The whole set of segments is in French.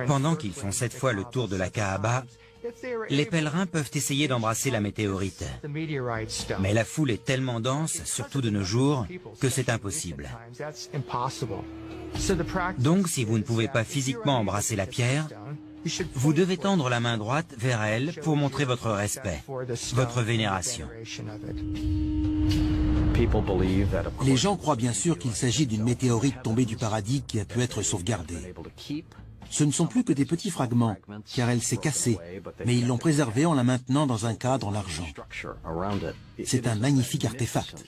Pendant qu'ils font 7 fois le tour de la Kaaba, les pèlerins peuvent essayer d'embrasser la météorite. Mais la foule est tellement dense, surtout de nos jours, que c'est impossible. Donc, si vous ne pouvez pas physiquement embrasser la pierre, vous devez tendre la main droite vers elle pour montrer votre respect, votre vénération. Les gens croient bien sûr qu'il s'agit d'une météorite tombée du paradis qui a pu être sauvegardée. Ce ne sont plus que des petits fragments, car elle s'est cassée, mais ils l'ont préservée en la maintenant dans un cadre en argent. C'est un magnifique artefact.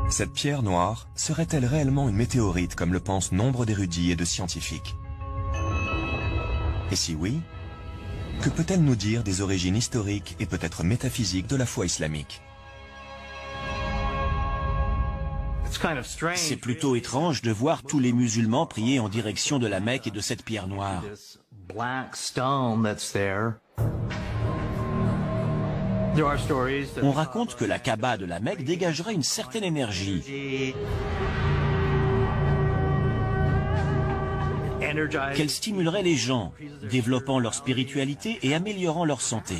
Cette pierre noire serait-elle réellement une météorite comme le pensent nombre d'érudits et de scientifiques? Et si oui, que peut-elle nous dire des origines historiques et peut-être métaphysiques de la foi islamique? C'est plutôt étrange de voir tous les musulmans prier en direction de la Mecque et de cette pierre noire. On raconte que la Kaaba de la Mecque dégagerait une certaine énergie, qu'elle stimulerait les gens, développant leur spiritualité et améliorant leur santé.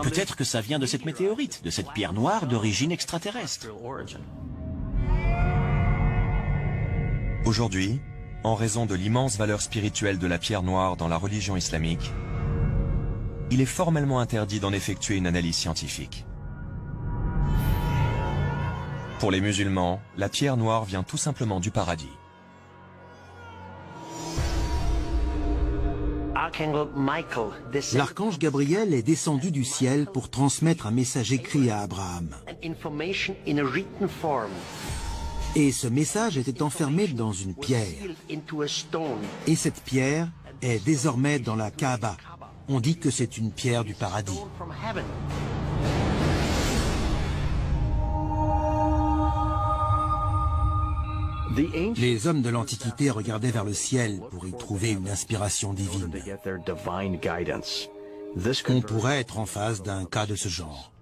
Peut-être que ça vient de cette météorite, de cette pierre noire d'origine extraterrestre. Aujourd'hui, en raison de l'immense valeur spirituelle de la pierre noire dans la religion islamique, il est formellement interdit d'en effectuer une analyse scientifique. Pour les musulmans, la pierre noire vient tout simplement du paradis. L'archange Gabriel est descendu du ciel pour transmettre un message écrit à Abraham. Et ce message était enfermé dans une pierre. Et cette pierre est désormais dans la Kaaba. On dit que c'est une pierre du paradis. Les hommes de l'Antiquité regardaient vers le ciel pour y trouver une inspiration divine. On pourrait être en face d'un cas de ce genre.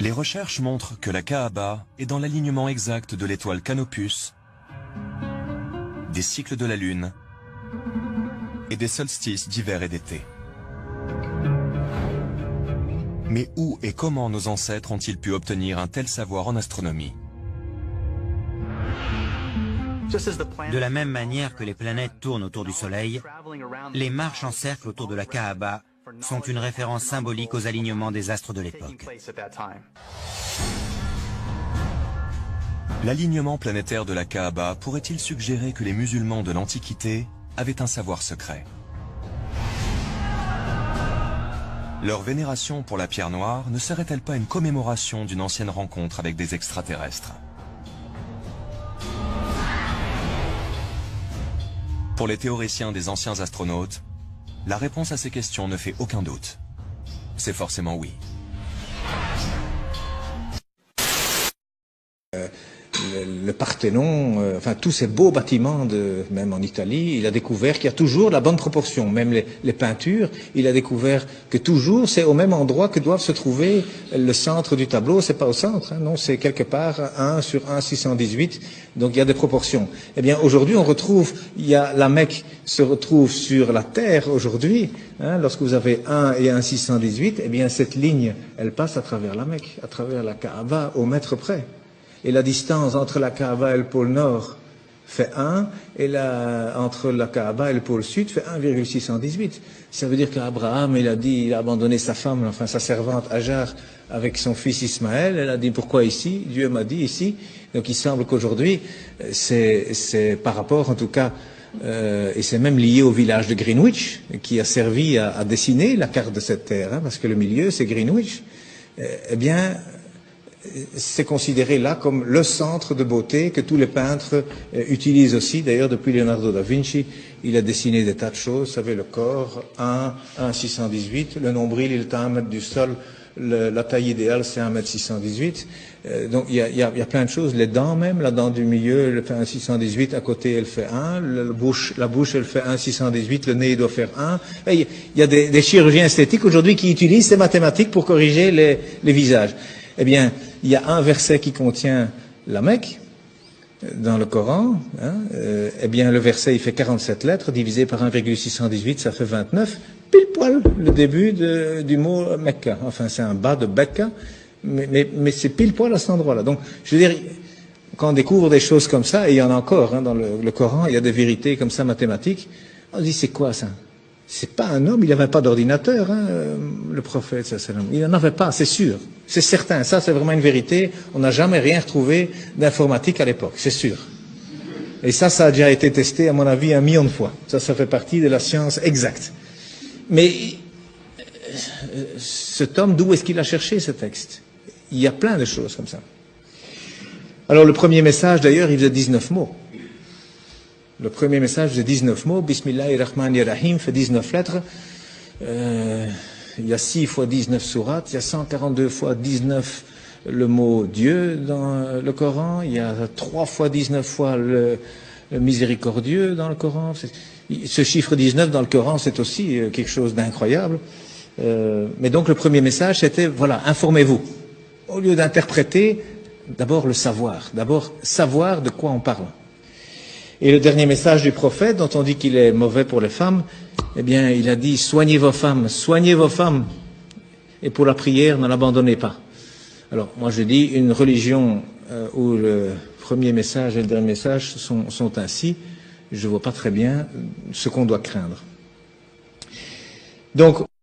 Les recherches montrent que la Kaaba est dans l'alignement exact de l'étoile Canopus, des cycles de la Lune et des solstices d'hiver et d'été. Mais où et comment nos ancêtres ont-ils pu obtenir un tel savoir en astronomie? De la même manière que les planètes tournent autour du Soleil, les marches en cercle autour de la Kaaba sont une référence symbolique aux alignements des astres de l'époque. L'alignement planétaire de la Kaaba pourrait-il suggérer que les musulmans de l'Antiquité avaient un savoir secret? Leur vénération pour la pierre noire ne serait-elle pas une commémoration d'une ancienne rencontre avec des extraterrestres? Pour les théoriciens des anciens astronautes, la réponse à ces questions ne fait aucun doute. C'est forcément oui. Le Parthénon, enfin tous ces beaux bâtiments, même en Italie, il a découvert qu'il y a toujours la bonne proportion. Même les peintures, il a découvert que toujours c'est au même endroit que doivent se trouver le centre du tableau. C'est pas au centre, hein, non, c'est quelque part 1 sur 1,618. Donc il y a des proportions. Eh bien aujourd'hui on retrouve, la Mecque se retrouve sur la terre aujourd'hui. Hein, lorsque vous avez 1 et 1,618, eh bien cette ligne, elle passe à travers la Mecque, à travers la Kaaba, au mètre près. Et la distance entre la Kaaba et le pôle Nord fait 1, et entre la Kaaba et le pôle Sud fait 1,618. Ça veut dire qu'Abraham, il a abandonné sa femme, enfin sa servante Hajar, avec son fils Ismaël. Elle a dit, pourquoi ici? Dieu m'a dit ici. Donc il semble qu'aujourd'hui, c'est par rapport, en tout cas, et c'est même lié au village de Greenwich, qui a servi à dessiner la carte de cette terre, hein, parce que le milieu, c'est Greenwich. Eh bien, c'est considéré là comme le centre de beauté que tous les peintres utilisent aussi. D'ailleurs, depuis Leonardo da Vinci, il a dessiné des tas de choses. Vous savez, le corps, 1,618, le nombril, il est à 1 mètre du sol, la taille idéale c'est 1,618 m. Donc il y a plein de choses. Les dents même, la dent du milieu elle fait 1,618 m, à côté elle fait 1, la bouche elle fait 1,618 m, le nez il doit faire 1. Et il y a des chirurgiens esthétiques aujourd'hui qui utilisent ces mathématiques pour corriger les visages. Eh bien, il y a un verset qui contient la Mecque dans le Coran, eh bien le verset il fait 47 lettres, divisé par 1,618, ça fait 29, pile poil le début du mot Mecca. Enfin c'est un bas de Becca, mais c'est pile poil à cet endroit-là. Donc je veux dire, quand on découvre des choses comme ça, et il y en a encore dans le Coran, il y a des vérités comme ça mathématiques, on se dit c'est quoi ça? C'est pas un homme, il n'avait pas d'ordinateur, le prophète, il n'en avait pas, c'est sûr, c'est certain, ça c'est vraiment une vérité, on n'a jamais rien retrouvé d'informatique à l'époque, c'est sûr. Et ça a déjà été testé à mon avis 1 million de fois, ça fait partie de la science exacte. Mais cet homme, d'où est-ce qu'il a cherché ce texte? Il y a plein de choses comme ça. Alors le premier message d'ailleurs, il faisait 19 mots. Le premier message faisait 19 mots, Bismillahirrahmanirrahim fait 19 lettres, il y a 6 fois 19 sourates, il y a 142 fois 19 le mot Dieu dans le Coran, il y a 3 fois 19 fois le miséricordieux dans le Coran. Ce chiffre 19 dans le Coran, c'est aussi quelque chose d'incroyable. Mais donc le premier message, c'était, voilà, informez-vous. Au lieu d'interpréter, d'abord le savoir, d'abord savoir de quoi on parle. Et le dernier message du prophète, dont on dit qu'il est mauvais pour les femmes, eh bien, il a dit, soignez vos femmes, et pour la prière, ne l'abandonnez pas. Alors, moi je dis, une religion où le premier message et le dernier message sont ainsi, je ne vois pas très bien ce qu'on doit craindre. Donc,